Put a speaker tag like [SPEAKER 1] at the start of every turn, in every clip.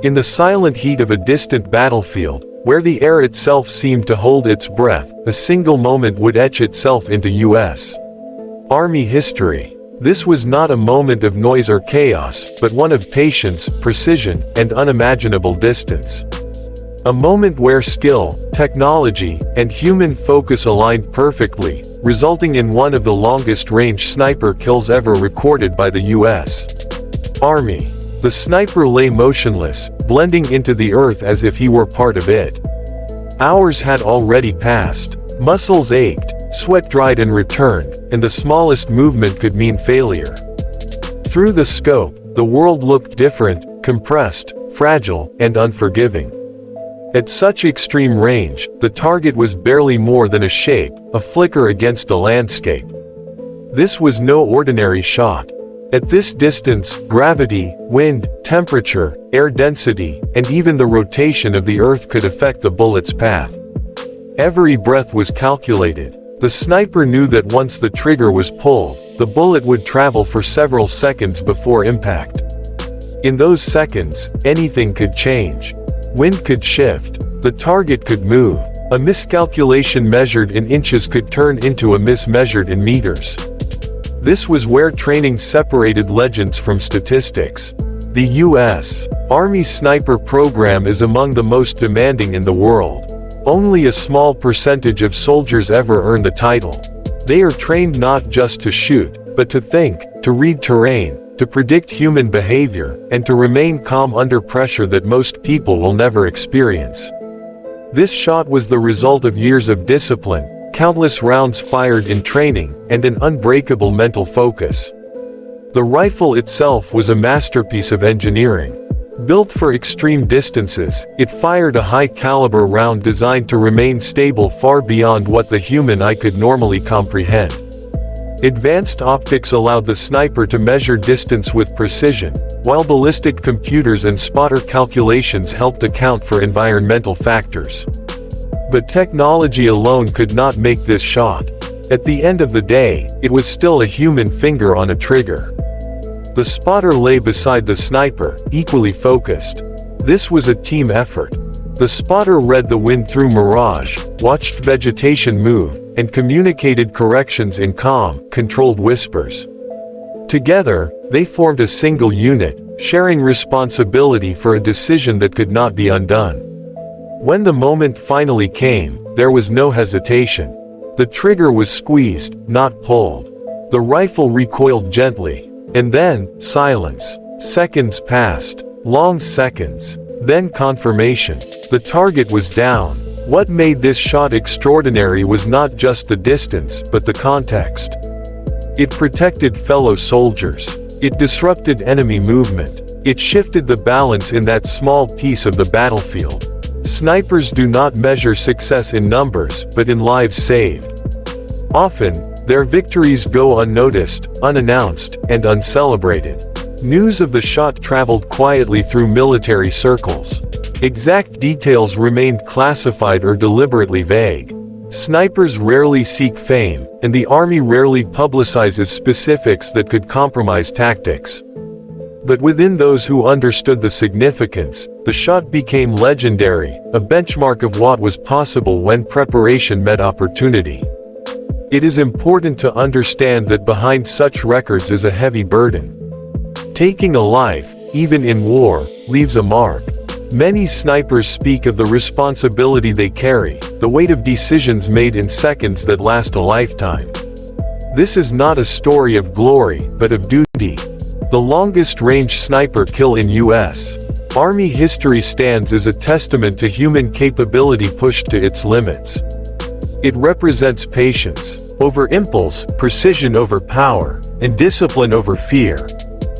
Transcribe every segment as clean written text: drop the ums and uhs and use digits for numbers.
[SPEAKER 1] In the silent heat of a distant battlefield, where the air itself seemed to hold its breath, a single moment would etch itself into U.S. Army history. This was not a moment of noise or chaos, but one of patience, precision, and unimaginable distance. A moment where skill, technology, and human focus aligned perfectly, resulting in one of the longest-range sniper kills ever recorded by the U.S. Army. The sniper lay motionless, blending into the earth as if he were part of it. Hours had already passed. Muscles ached, sweat dried and returned, and the smallest movement could mean failure. Through the scope, the world looked different, compressed, fragile, and unforgiving. At such extreme range, the target was barely more than a shape, a flicker against the landscape. This was no ordinary shot. At this distance, gravity, wind, temperature, air density, and even the rotation of the Earth could affect the bullet's path. Every breath was calculated. The sniper knew that once the trigger was pulled, the bullet would travel for several seconds before impact. In those seconds, anything could change. Wind could shift. The target could move. A miscalculation measured in inches could turn into a miss measured in meters. This was where training separated legends from statistics. The U.S. Army sniper program is among the most demanding in the world. Only a small percentage of soldiers ever earn the title. They are trained not just to shoot, but to think, to read terrain, to predict human behavior, and to remain calm under pressure that most people will never experience. This shot was the result of years of discipline, countless rounds fired in training, and an unbreakable mental focus. The rifle itself was a masterpiece of engineering. Built for extreme distances, it fired a high-caliber round designed to remain stable far beyond what the human eye could normally comprehend. Advanced optics allowed the sniper to measure distance with precision, while ballistic computers and spotter calculations helped account for environmental factors. But technology alone could not make this shot. At the end of the day, it was still a human finger on a trigger. The spotter lay beside the sniper, equally focused. This was a team effort. The spotter read the wind through mirage, watched vegetation move, and communicated corrections in calm, controlled whispers. Together, they formed a single unit, sharing responsibility for a decision that could not be undone. When the moment finally came, there was no hesitation. The trigger was squeezed, not pulled. The rifle recoiled gently. And then, silence. Seconds passed. Long seconds. Then confirmation. The target was down. What made this shot extraordinary was not just the distance, but the context. It protected fellow soldiers. It disrupted enemy movement. It shifted the balance in that small piece of the battlefield. Snipers do not measure success in numbers, but in lives saved. Often, their victories go unnoticed, unannounced, and uncelebrated. News of the shot traveled quietly through military circles. Exact details remained classified or deliberately vague. Snipers rarely seek fame, and the Army rarely publicizes specifics that could compromise tactics. But within those who understood the significance, the shot became legendary, a benchmark of what was possible when preparation met opportunity. It is important to understand that behind such records is a heavy burden. Taking a life, even in war, leaves a mark. Many snipers speak of the responsibility they carry, the weight of decisions made in seconds that last a lifetime. This is not a story of glory, but of duty. The longest-range sniper kill in U.S. Army history stands as a testament to human capability pushed to its limits. It represents patience over impulse, precision over power, and discipline over fear.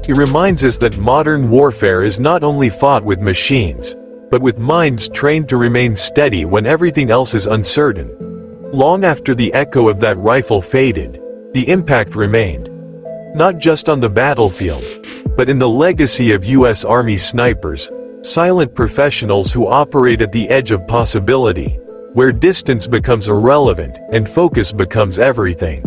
[SPEAKER 1] It reminds us that modern warfare is not only fought with machines, but with minds trained to remain steady when everything else is uncertain. Long after the echo of that rifle faded, the impact remained. Not just on the battlefield, but in the legacy of U.S. Army snipers, silent professionals who operate at the edge of possibility, where distance becomes irrelevant and focus becomes everything.